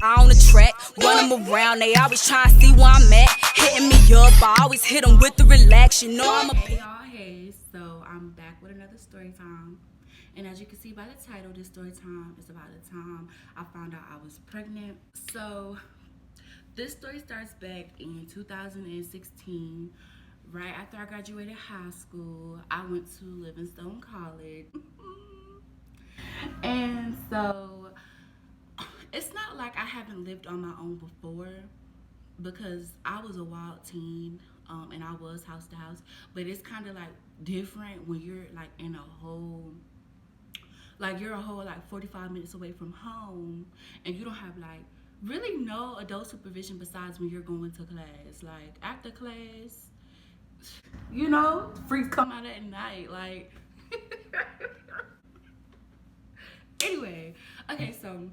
On the track, run them around, they always trying to see where I'm at. Hitting me up, I always hit them with the relax, you know I'm a Hey y'all, hey, so I'm back with another story time. And as you can see by the title, this story time is about the time I found out I was pregnant. So this story starts back in 2016. Right after I graduated high school, I went to Livingstone College. And so it's not like I haven't lived on my own before, because I was a wild teen, and I was house to house, but it's kind of like different when you're like in a whole, like you're a whole like 45 minutes away from home, and you don't have like really no adult supervision besides when you're going to class. Like after class, freaks come out at night. Like anyway, okay, so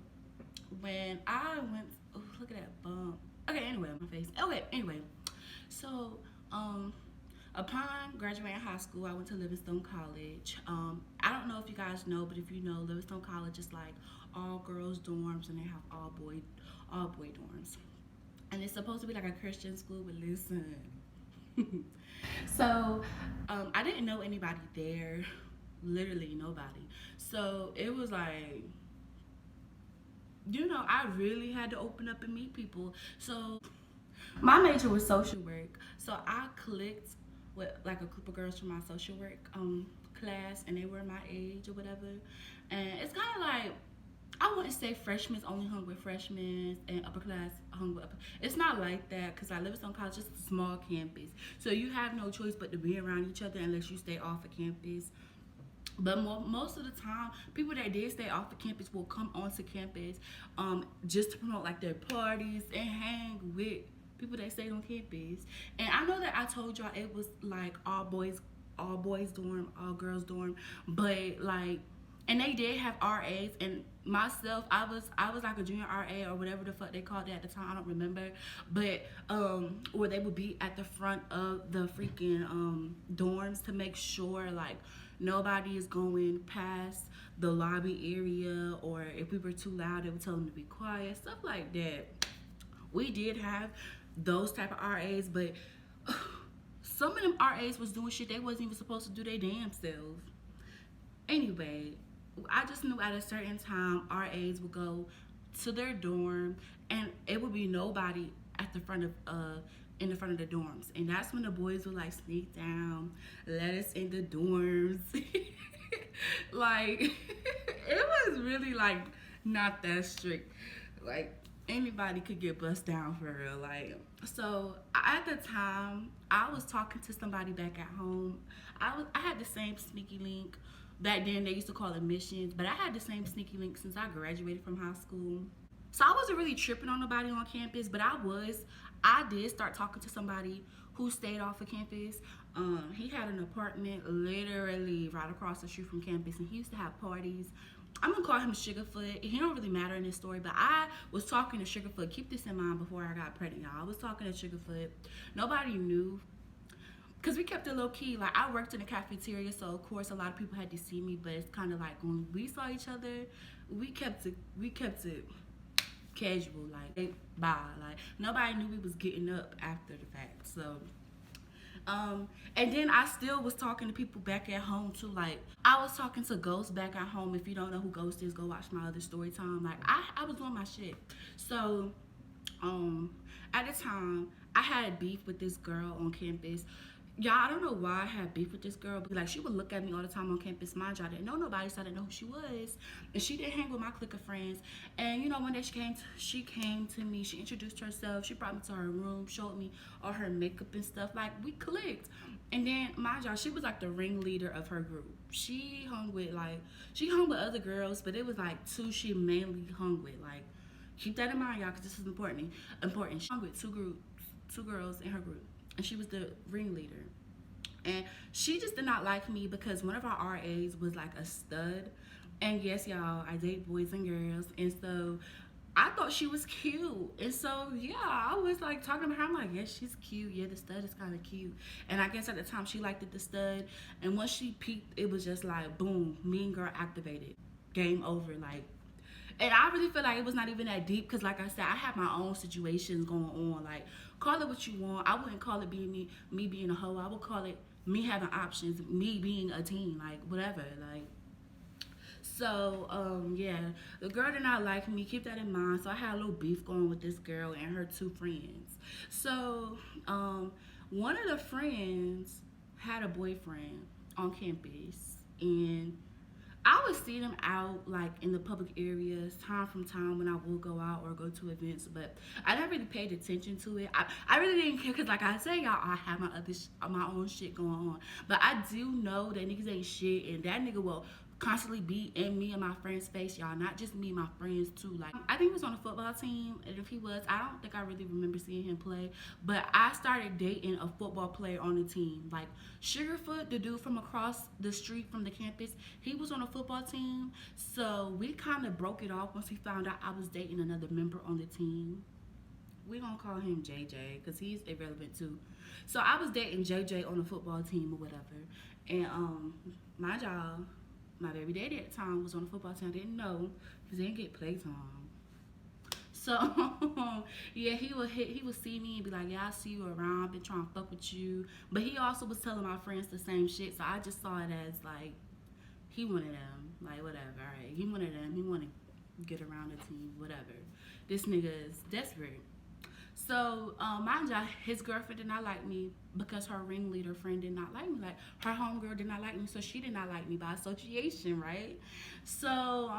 when I went, oh, look at that bump. Okay, anyway, my face. Okay, anyway, so upon graduating high school, I went to Livingstone College. I don't know if you guys know, but if you know, Livingstone College is like all girls dorms, and they have all boy dorms, and it's supposed to be like a Christian school. But listen, so I didn't know anybody there, literally nobody. So it was like, I really had to open up and meet people. So my major was social work, so I clicked with like a group of girls from my social work class, and they were my age or whatever. And it's kind of like, I wouldn't say freshmen only hung with freshmen and upper class hung with upper. It's not like that, because I live in some college, it's a small campus, so you have no choice but to be around each other unless you stay off of campus. But most of the time, people that did stay off the campus will come onto campus, just to promote like their parties and hang with people that stayed on campus. And I know that I told y'all it was like all boys dorm, all girls dorm, but like, and they did have RAs, and myself, I was like a junior RA or whatever the fuck they called it at the time. I don't remember, but where they would be at the front of the freaking dorms to make sure like nobody is going past the lobby area, or if we were too loud, they would tell them to be quiet, stuff like that. We did have those type of RAs, but some of them RAs was doing shit they wasn't even supposed to do their damn self. Anyway, I just knew at a certain time RAs would go to their dorm, and it would be nobody at the front of in the front of the dorms, and that's when the boys would like sneak down, let us in the dorms. Like it was really like not that strict. Like anybody could get bust down for real. Like, so at the time I was talking to somebody back at home. I had the same sneaky link. Back then they used to call it missions, but I had the same sneaky link since I graduated from high school. So I wasn't really tripping on nobody on campus, but I did start talking to somebody who stayed off of campus. He had an apartment literally right across the street from campus, and he used to have parties. I'm gonna call him Sugarfoot. He don't really matter in this story, but I was talking to Sugarfoot. Keep this in mind before I got pregnant, y'all. I was talking to Sugarfoot. Nobody knew, because we kept it low key. Like, I worked in the cafeteria, so of course a lot of people had to see me, but it's kind of like when we saw each other, we kept it casual, like bye. Like nobody knew we was getting up after the fact. So and then I still was talking to people back at home too. Like I was talking to Ghost back at home. If you don't know who Ghost is, go watch my other story time. Like I was doing my shit. So at the time I had beef with this girl on campus. Y'all, I don't know why I had beef with this girl, but like she would look at me all the time on campus. Mind you, I didn't know nobody, so I didn't know who she was, and she did hang with my clique of friends. And one day she came to me, she introduced herself, she brought me to her room, showed me all her makeup and stuff. Like we clicked, and then mind y'all, she was like the ringleader of her group. She hung with other girls, but it was like two she mainly hung with. Like keep that in mind, y'all, because this is important. She hung with two girls in her group, and she was the ringleader. And she just did not like me because one of our RAs was like a stud. And yes, y'all, I date boys and girls, and so I thought she was cute. And so yeah, I was like talking to her. I'm like, yes, she's cute. Yeah, the stud is kind of cute. And I guess at the time she liked the stud. And once she peeked, it was just like boom, mean girl activated. Game over. Like And I really feel like it was not even that deep because, like I said, I have my own situations going on. Like, call it what you want. I wouldn't call it being me being a hoe. I would call it me having options, me being a teen, like whatever. Like, so yeah, the girl did not like me. Keep that in mind. So I had a little beef going with this girl and her two friends. So one of the friends had a boyfriend on campus, and I would see them out like in the public areas time from time when I would go out or go to events, but I never really paid attention to it. I really didn't care because, like I said, y'all, I have my own shit going on. But I do know that niggas ain't shit, and that nigga will constantly be in me and my friends' face, y'all. Not just me, my friends too. Like, I think he was on a football team, and if he was, I don't think I really remember seeing him play. But I started dating a football player on the team. Like, Sugarfoot, the dude from across the street from the campus, he was on a football team. So we kind of broke it off once he found out I was dating another member on the team. We gonna call him JJ because he's irrelevant too. So I was dating JJ on the football team or whatever, and my job, my baby daddy at the time was on the football team. I didn't know because they didn't get playtime. So yeah, he would see me and be like, yeah, I see you around, I've been trying to fuck with you. But he also was telling my friends the same shit. So I just saw it as like he wanted them, like whatever. All right, he wanted them. He wanted to get around the team, whatever. This nigga is desperate. So, mind y'all, his girlfriend did not like me because her ringleader friend did not like me. Like, her homegirl did not like me, so she did not like me by association, right? So,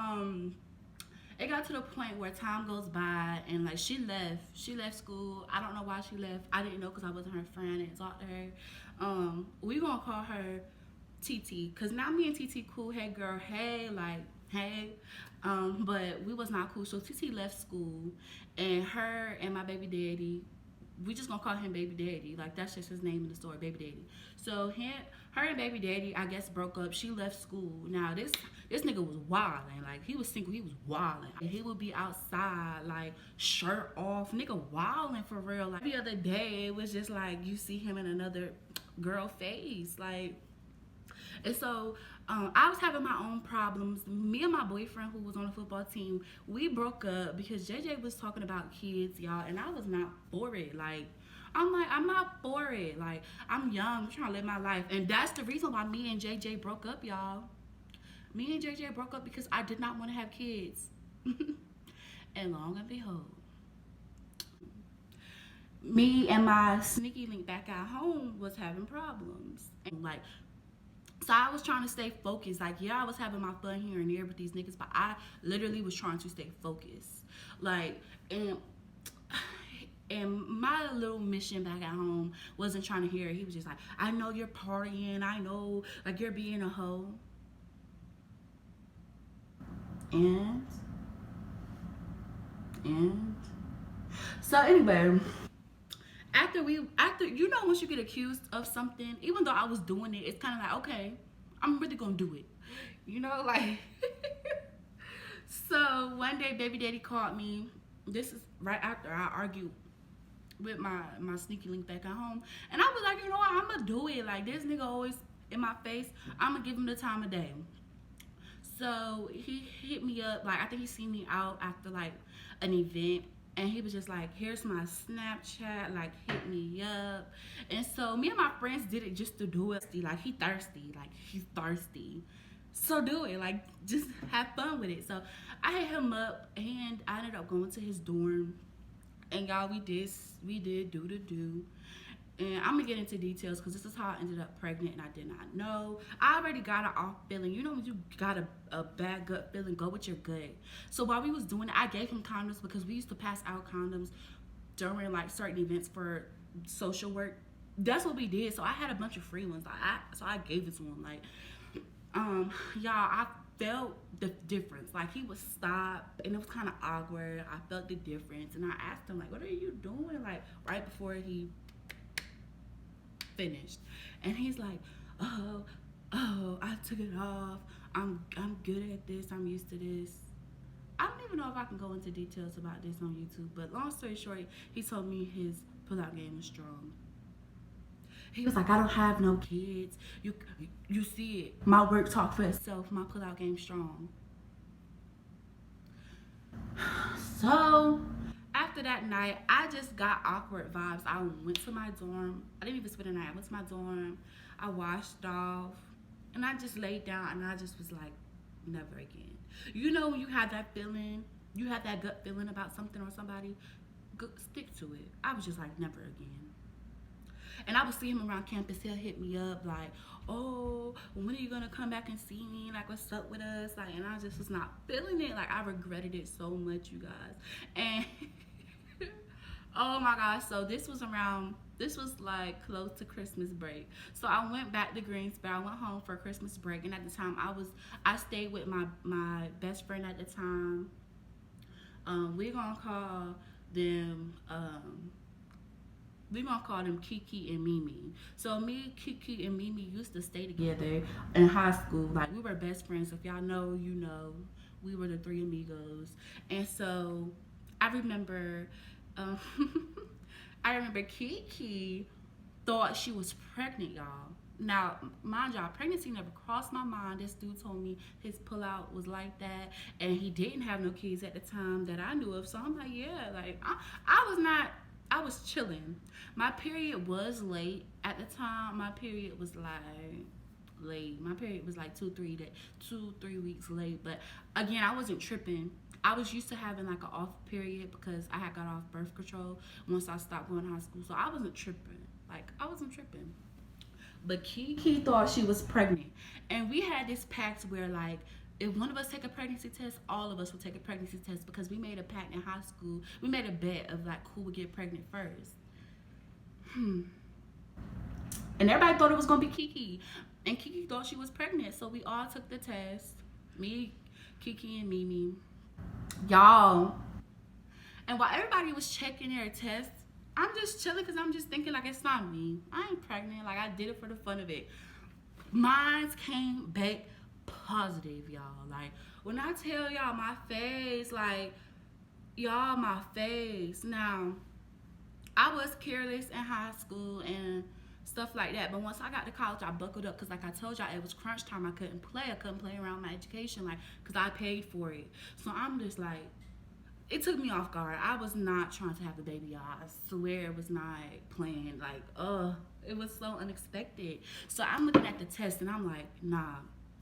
it got to the point where time goes by and, like, she left school. I don't know why she left. I didn't know because I wasn't her friend. I didn't talk to her. We gonna call her TT because now me and TT cool. Hey, girl, hey, like, hey. But we was not cool. So TT left school, and her and my baby daddy, we just gonna call him baby daddy. Like, that's just his name in the story, baby daddy. So her and baby daddy, I guess, broke up. She left school. Now this nigga was wilding. Like, he was single. He was wilding. He would be outside, like, shirt off, nigga wilding for real. Like, the other day, it was just like you see him in another girl face, like. And so I was having my own problems. Me and my boyfriend, who was on the football team, we broke up because JJ was talking about kids, y'all, and I was not for it. Like, I'm not for it. Like, I'm young, I'm trying to live my life. And that's the reason why me and JJ broke up, y'all. Me and JJ broke up because I did not want to have kids. And long and behold, me and my sneaky link back at home was having problems. And like, so I was trying to stay focused. Like, yeah, I was having my fun here and there with these niggas, but I literally was trying to stay focused. Like, and my little mission back at home wasn't trying to hear it. He was just like, I know you're partying. I know, like, you're being a hoe. And so anyway, after you know, once you get accused of something, even though I was doing it, it's kind of like, okay, I'm really gonna do it, you know, like. So one day baby daddy called me. This is right after I argued with my sneaky link back at home, and I was like, you know what, I'm gonna do it. Like, this nigga always in my face, I'm gonna give him the time of day. So he hit me up, like, I think he seen me out after like an event, and he was just like, here's my Snapchat, like, hit me up. And so me and my friends did it just to do it. Like, he's thirsty. So do it, like, just have fun with it. So I hit him up, and I ended up going to his dorm. And y'all, we did do the do. And I'm gonna get into details because this is how I ended up pregnant and I did not know. I already got an off feeling. You know when you got a bad gut feeling, go with your gut. So while we was doing it, I gave him condoms because we used to pass out condoms during like certain events for social work. That's what we did. So I had a bunch of free ones. So I gave it to him. Like, y'all, I felt the difference. Like, he would stop and it was kind of awkward. I felt the difference, and I asked him, like, what are you doing? Like, right before he finished, and he's like, oh, I took it off. I'm good at this. I'm used to this. I don't even know if I can go into details about this on YouTube, but long story short, he told me his pullout game was strong. He was like, I don't have no kids. You see it. My work talk for itself. My pullout game strong. So after that night, I just got awkward vibes. I went to my dorm. I didn't even spend the night. I went to my dorm. I washed off, and I just laid down, and I just was like, never again. You know when you have that feeling, you have that gut feeling about something or somebody, stick to it. I was just like, never again. And I would see him around campus. He'll hit me up like, "Oh, when are you gonna come back and see me? Like, what's up with us?" Like, and I just was not feeling it. Like, I regretted it so much, you guys. And oh my gosh, so this was like close to Christmas break. So I went back to Greensboro. I went home for Christmas break, and at the time I stayed with my best friend at the time. We're gonna call them Kiki and Mimi. So me, Kiki, and Mimi used to stay together in high school. Like, we were best friends. If y'all know, you know. We were the three amigos. And so I remember Kiki thought she was pregnant, y'all. Now, mind y'all, pregnancy never crossed my mind. This dude told me his pullout was like that, and he didn't have no kids at the time that I knew of. So I'm like, yeah, like I was chilling. My period was late at the time. My period was like late. My period was like 2-3 weeks late. But again, I wasn't tripping. I was used to having like an off period because I had got off birth control once I stopped going to high school. So I wasn't tripping. But Kiki thought she was pregnant. And we had this pact where, like, if one of us take a pregnancy test, all of us would take a pregnancy test, because we made a pact in high school. We made a bet of like who would get pregnant first. And everybody thought it was gonna be Kiki. And Kiki thought she was pregnant. So we all took the test. Me, Kiki, and Mimi. Y'all. And while everybody was checking their tests, I'm just chilling because I'm just thinking, like, it's not me. I ain't pregnant. Like, I did it for the fun of it. Mine came back positive, y'all. Like, when I tell y'all my face, like, y'all, my face. Now, I was careless in high school and stuff like that. But once I got to college, I buckled up because, like I told y'all, it was crunch time. I couldn't play around my education, like, because I paid for it. So I'm just like, it took me off guard. I was not trying to have a baby, y'all. I swear it was not playing. Like, it was so unexpected. So I'm looking at the test and I'm like, nah,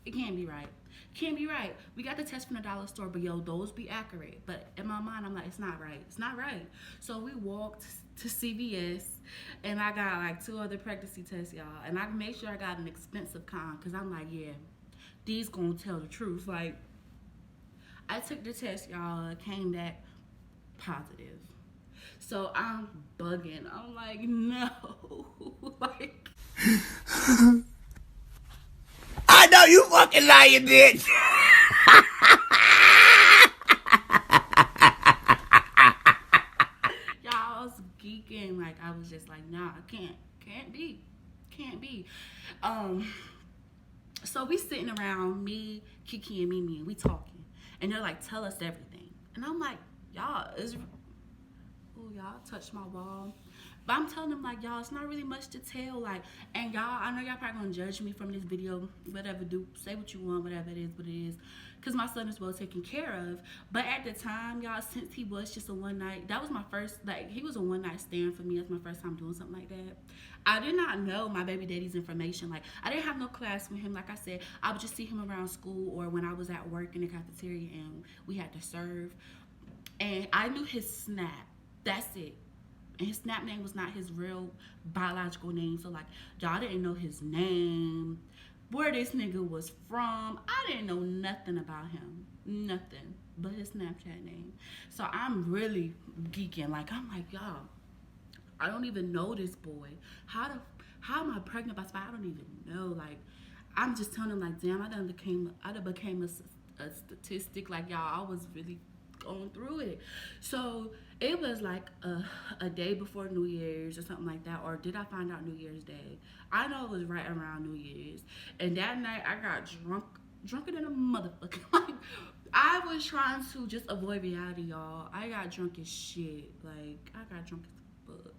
it can't be right. Can't be right. We got the test from the dollar store, but yo, those be accurate. But in my mind, I'm like, it's not right. It's not right. So we walked to CVS and I got like 2 other pregnancy tests, y'all. And I made sure I got an expensive kind because I'm like, yeah, these gonna tell the truth. Like, I took the test, y'all. It came back positive. So I'm bugging. I'm like, no. Like, I know you fucking lying, bitch. y'all, I was geeking. Like, I was just like, nah, can't be. So we sitting around, me, Kiki, and Mimi, and we talking. And they're like, tell us everything. And I'm like, y'all, y'all touched my wall. But I'm telling them, like, y'all, it's not really much to tell. Like, and y'all, I know y'all probably gonna judge me from this video. Whatever, say what you want, whatever it is, what it is. Because my son is well taken care of. But at the time, y'all, since he was just a one night, that was my first, like, he was a one night stand for me. That's my first time doing something like that. I did not know my baby daddy's information. Like, I didn't have no class with him. Like I said, I would just see him around school or when I was at work in the cafeteria and we had to serve. And I knew his snap. That's it. And his snap name was not his real biological name. So, like, y'all didn't know his name, where this nigga was from. I didn't know nothing about him. Nothing but his Snapchat name. So I'm really geeking. Like, I'm like, y'all, I don't even know this boy. How am I pregnant by somebody I don't even know? Like, I'm just telling him, like, damn, I done became a statistic. Like, y'all, I was really going through it. So it was like a day before New Year's or something like that. Or did I find out New Year's Day? I know it was right around New Year's. And that night I got drunker than a motherfucker. Like, I was trying to just avoid reality, y'all. I got drunk as shit. Like, I got drunk as fuck.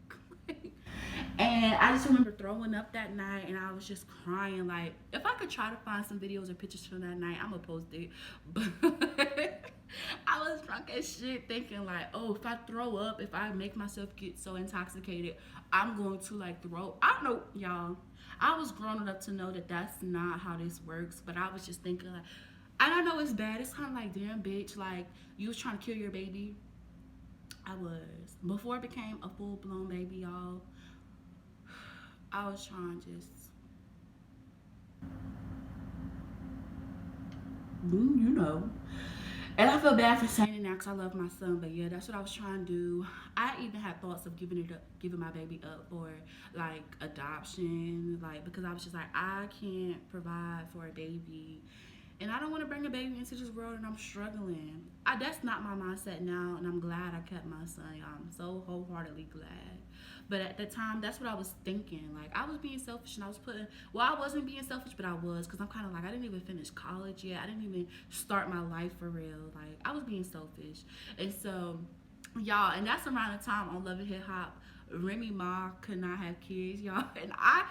And I just remember throwing up that night and I was just crying. Like, if I could try to find some videos or pictures from that night, I'm gonna post it. But I was drunk as shit thinking like, oh, if I throw up, if I make myself get so intoxicated, I'm going to like throw. I don't know, y'all. I was grown enough to know that that's not how this works, but I was just thinking like, I don't know, it's bad. It's kind of like, damn, bitch, like you was trying to kill your baby. I was. Before it became a full-blown baby, y'all, I was trying to just, you know. And I feel bad for saying it now because I love my son, but yeah, that's what I was trying to do. I even had thoughts of giving my baby up for like adoption, like because I was just like, I can't provide for a baby, and I don't want to bring a baby into this world, and I'm struggling. That's not my mindset now, and I'm glad I kept my son. I'm so wholeheartedly glad. But at the time, that's what I was thinking. Like, I was being selfish, and I was I wasn't being selfish, but I was, because I'm kind of like, I didn't even finish college yet. I didn't even start my life for real. Like, I was being selfish. And so, y'all, and that's around the time on Love and Hip Hop, Remy Ma could not have kids, y'all. And I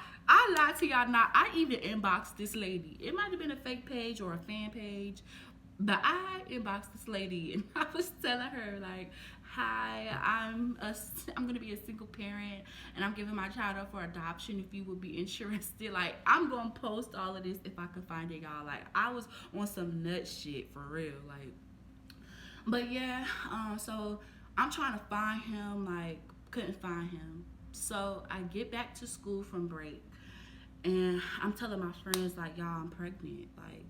lied to y'all not. I even inboxed this lady. It might have been a fake page or a fan page, but I inboxed this lady, and I was telling her, like, hi, I'm gonna be a single parent, and I'm giving my child up for adoption if you would be interested. Like, I'm gonna post all of this if I can find it, y'all. Like, I was on some nut shit for real. Like, but yeah, so I'm trying to find him, like, couldn't find him. So I get back to school from break, and I'm telling my friends, like, y'all, I'm pregnant. Like,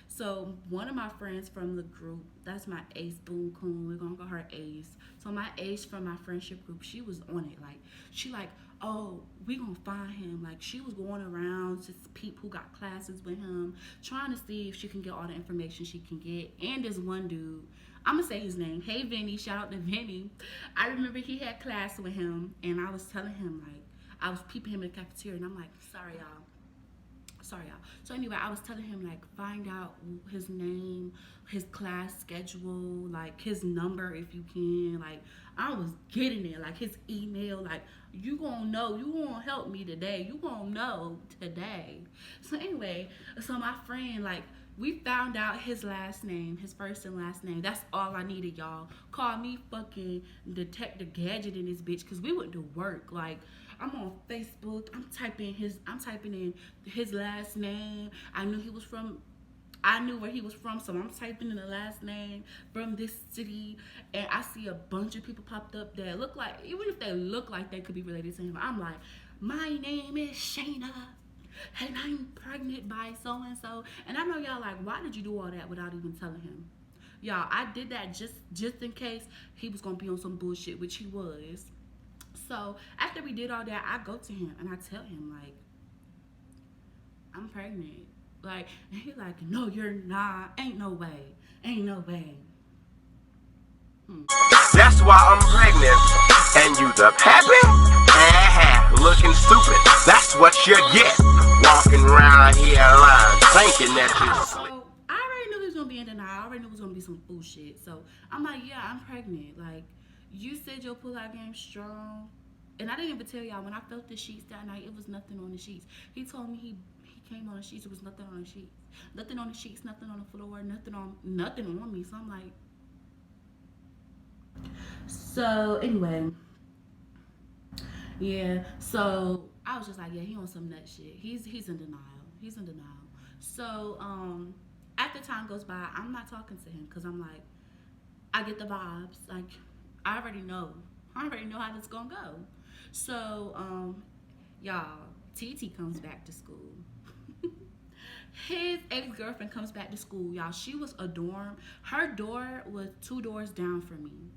so one of my friends from the group, that's my ace, Boom Coon, we're gonna call her Ace. So my ace from my friendship group, she was on it. Like, she like, oh, we gonna find him. Like, she was going around to peep who got classes with him, trying to see if she can get all the information she can get. And there's one dude, I'm gonna say his name, hey Vinny, shout out to Vinny. I remember he had class with him, and I was telling him, like, I was peeping him in the cafeteria, and I'm like, sorry y'all. So anyway, I was telling him, like, find out his name, his class schedule, like his number if you can. Like, I was getting it, like his email. Like, you gonna know, you gonna help me today, you gonna know today. So anyway, so my friend, like, we found out his last name, his first and last name. That's all I needed, y'all. Call me fucking Detective Gadget in this bitch, because we went to work. Like, I'm on Facebook, I'm typing in his last name. I knew where he was from, so I'm typing in the last name from this city, and I see a bunch of people popped up that look like, even if they look like they could be related to him, I'm like, my name is Shayna, and I'm pregnant by so-and-so. And I know y'all like, why did you do all that without even telling him? Y'all, I did that just in case he was gonna be on some bullshit, which he was. So after we did all that, I go to him and I tell him, like, I'm pregnant. Like, and he's like, no, you're not. Ain't no way. That's why I'm pregnant. And you the happy? Looking stupid. That's what you get. Walking around here lying, thinking that you. So I already knew he was gonna be in denial. I already knew it was gonna be some bullshit. So I'm like, yeah, I'm pregnant. Like, you said your pull-out game strong, and I didn't even tell y'all, when I felt the sheets that night, it was nothing on the sheets. He told me he came on the sheets, it was nothing on the sheets. Nothing on the sheets, nothing on the floor, nothing on me. So I'm like, so anyway, yeah, so I was just like, yeah, he on some nut shit. He's in denial. So after time goes by, I'm not talking to him, because I'm like, I get the vibes. Like, I already know how this is gonna go. So y'all, TT comes back to school. His ex-girlfriend comes back to school, y'all. She was a dorm. Her door was 2 doors down from me.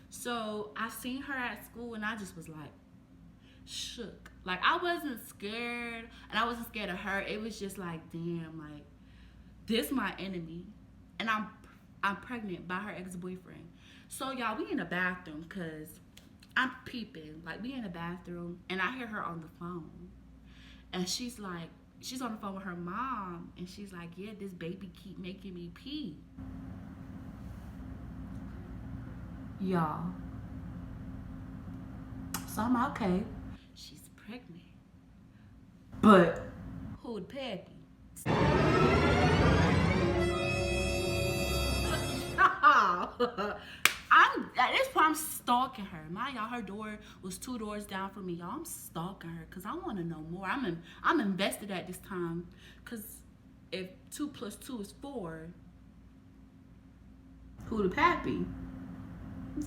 So I seen her at school, and I just was like, shook. Like, I wasn't scared, and I wasn't scared of her. It was just like, damn, like, this my enemy, and I'm pregnant by her ex-boyfriend. So y'all, we in the bathroom, because I'm peeping. Like, we in the bathroom, and I hear her on the phone, and she's like, she's on the phone with her mom, and she's like, yeah, this baby keep making me pee. Y'all. So I'm okay. She's pregnant. But who would Peggy? y'all. At this point, I'm stalking her. Mind y'all, her door was 2 doors down from me. Y'all, I'm stalking her because I want to know more. I'm invested at this time because if 2 + 2 is 4, who the pappy?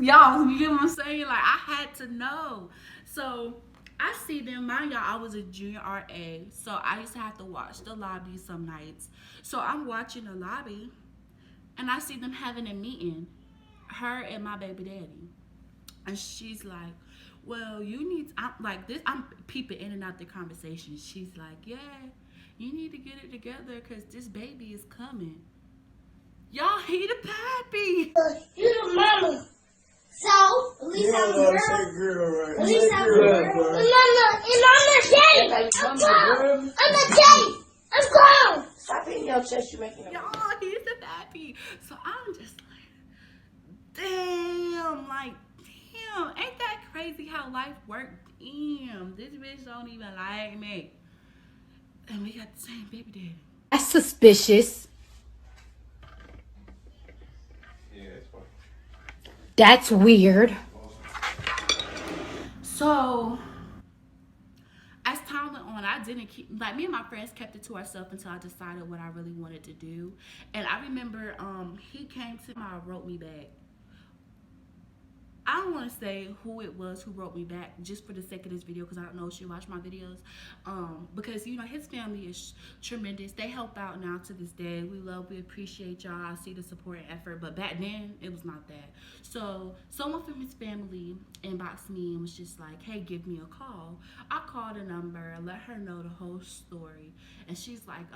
Y'all, you get what I'm saying? Like, I had to know. So I see them. Mind y'all, I was a junior RA, so I used to have to watch the lobby some nights. So I'm watching the lobby, and I see them having a meeting, her and my baby daddy. And she's like, well, you need, I'm like this, I'm peeping in and out the conversation. She's like, yeah, you need to get it together because this baby is coming. Y'all, he the pappy. You the mama. So, at least I'm a girl. At least I'm a girl. And I'm a daddy. I'm grown. I'm a daddy. I'm grown. Stop hitting your chest. You're making a Y'all, he's the pappy. So I'm just like, damn, ain't that crazy how life works? Damn, this bitch don't even like me. And we got the same baby daddy. That's suspicious. That's weird. So, as time went on, I didn't keep, like, me and my friends kept it to ourselves until I decided what I really wanted to do. And I remember he came to my wrote me back. I don't want to say who it was who wrote me back just for the sake of this video because I don't know if she watched my videos. Because, you know, his family is tremendous. They help out now to this day. We appreciate y'all. I see the support and effort. But back then, it was not that. So, someone from his family inboxed me and was just like, hey, give me a call. I called a number and let her know the whole story. And she's like,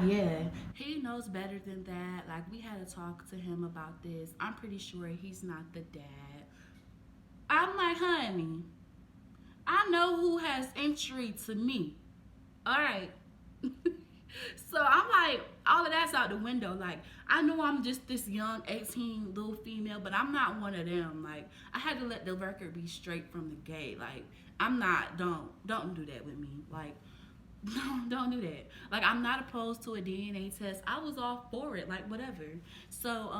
yeah, he knows better than that. Like, we had to talk to him about this. I'm pretty sure he's not the dad. I'm like, honey, I know who has entry to me. All right. So I'm like, all of that's out the window. Like, I know I'm just this young 18 little female, but I'm not one of them. Like, I had to let the record be straight from the gate. Like, I'm not, don't do that with me. Like, don't do that. Like, I'm not opposed to a DNA test. I was all for it, like, whatever. So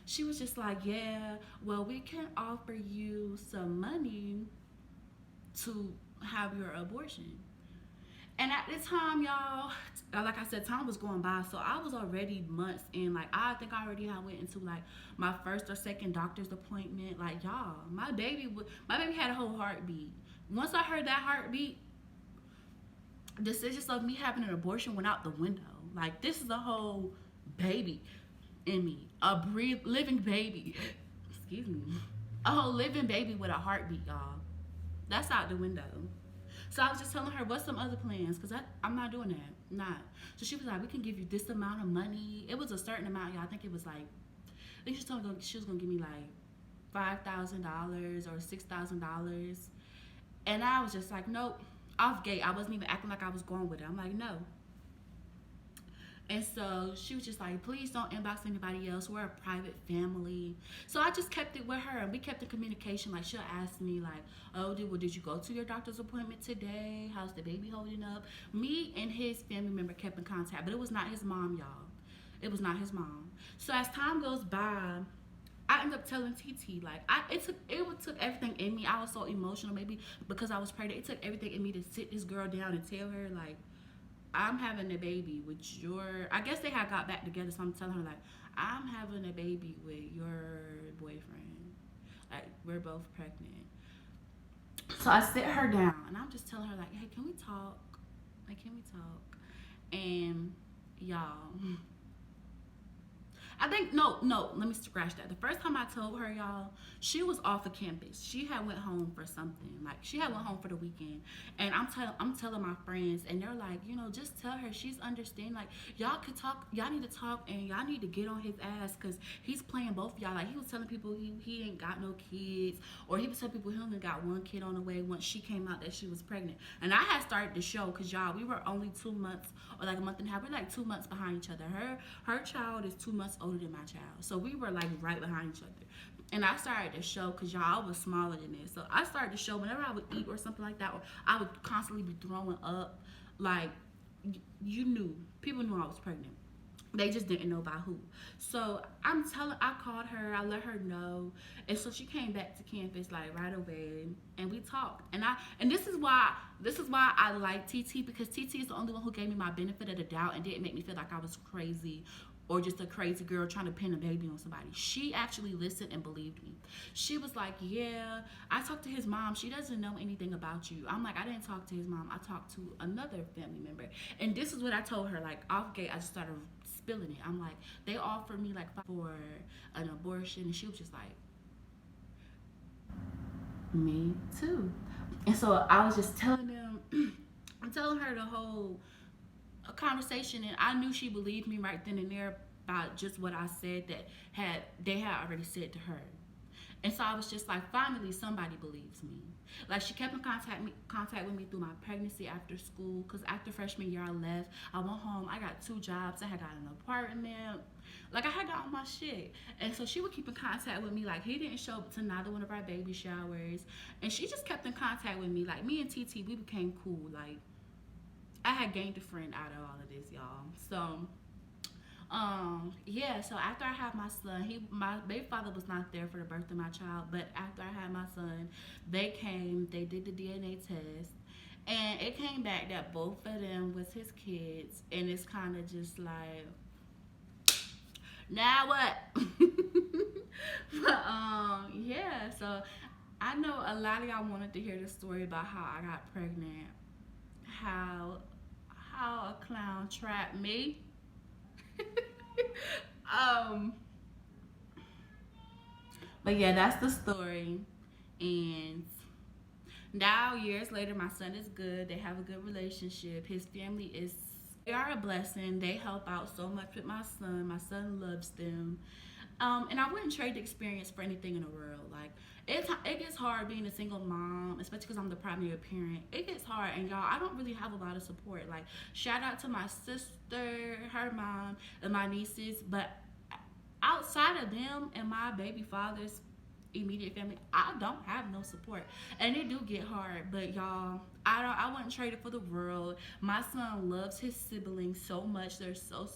she was just like, yeah, well, we can offer you some money to have your abortion. And at the time, y'all, like I said, time was going by, so I was already months in. Like, I think I already went into like my first or second doctor's appointment. Like, y'all, my baby had a whole heartbeat. Once I heard that heartbeat, decisions of me having an abortion went out the window. Like, this is a whole baby in me, a living baby. Excuse me, a whole living baby with a heartbeat, y'all. That's out the window. So I was just telling her, what's some other plans? Because I'm not doing that. Not. So she was like, we can give you this amount of money. It was a certain amount, y'all. I think it was like, I think she told me she was gonna give me like $5,000 or $6,000. And I was just like, nope. Off gate. I wasn't even acting like I was going with it. I'm like, no. And so she was just like, please don't inbox anybody else. We're a private family. So I just kept it with her, and we kept in communication. Like, she'll ask me like, oh, did you go to your doctor's appointment today? How's the baby holding up? Me and his family member kept in contact, but it was not his mom, y'all. It was not his mom. So as time goes by, I ended up telling TT, like, it took everything in me. I was so emotional, maybe because I was pregnant. It took everything in me to sit this girl down and tell her, like, I'm having a baby with I guess they had got back together, so I'm telling her, like, I'm having a baby with your boyfriend. Like, we're both pregnant. So I sit her down, and I'm just telling her, like, hey, can we talk? Like, can we talk? And, y'all, I think, no, let me scratch that. The first time I told her, y'all, she was off of campus. She had went home for something. Like, she had went home for the weekend. And I'm telling my friends, and they're like, you know, just tell her, she's understanding. Like, y'all could talk, y'all need to talk, and y'all need to get on his ass, because he's playing both of y'all. Like, he was telling people he ain't got no kids, or he was telling people he only got one kid on the way once she came out that she was pregnant. And I had started the show, because, y'all, we were only 2 months, or like a month and a half. We're like 2 months behind each other. Her child is 2 months older than my child. So we were like right behind each other. And I started the show because, y'all, I was smaller than this. So I started the show whenever I would eat or something like that, or I would constantly be throwing up. Like, you knew. People knew I was pregnant. They just didn't know by who. So I called her, I let her know, and so she came back to campus like right away, and we talked. And this is why I like TT, because TT is the only one who gave me my benefit of the doubt and didn't make me feel like I was crazy or just a crazy girl trying to pin a baby on somebody. She actually listened and believed me. She was like, yeah, I talked to his mom. She doesn't know anything about you. I'm like, I didn't talk to his mom. I talked to another family member. And this is what I told her, like off gate. I just started spilling it. I'm like, they offered me like for an abortion, and she was just like, me too. And so I was just telling them, I'm telling her the whole conversation, and I knew she believed me right then and there about just what I said that they had already said to her. And so I was just like, finally somebody believes me. Like, she kept in contact with me through my pregnancy, after school, because after freshman year I left. I went home, I got 2 jobs, I had got an apartment, like I had got all my shit. And so she would keep in contact with me. Like, he didn't show up to neither one of our baby showers, and she just kept in contact with me. Like, me and TT, we became cool. Like, I had gained a friend out of all of this, y'all. So yeah, so after I had my son, my baby father was not there for the birth of my child, but after I had my son, they came, they did the DNA test, and it came back that both of them was his kids. And it's kind of just like, now what? But yeah, so I know a lot of y'all wanted to hear the story about how I got pregnant, how a clown trapped me. But yeah, that's the story. And now, years later, my son is good. They have a good relationship. His family they are a blessing. They help out so much with my son. My son loves them. And I wouldn't trade the experience for anything in the world. Like, it gets hard being a single mom, especially because I'm the primary parent. It gets hard, and y'all, I don't really have a lot of support. Like, shout out to my sister, her mom, and my nieces, but outside of them and my baby father's immediate family, I don't have no support, and it do get hard. But y'all, I wouldn't trade it for the world. My son loves his siblings so much. They're so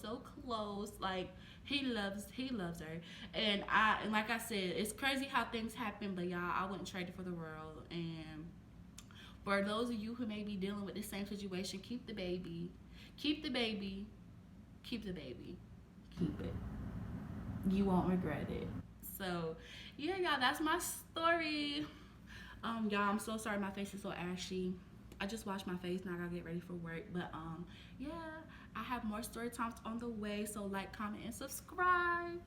close. Like, he loves her, and like I said, it's crazy how things happen, but y'all, I wouldn't trade it for the world. And for those of you who may be dealing with the same situation, keep the baby, keep the baby, keep the baby, keep it. You won't regret it. So yeah, y'all, that's my story. Y'all, I'm so sorry my face is so ashy. I just washed my face, now I gotta get ready for work. But yeah, I have more story times on the way, so like, comment, and subscribe.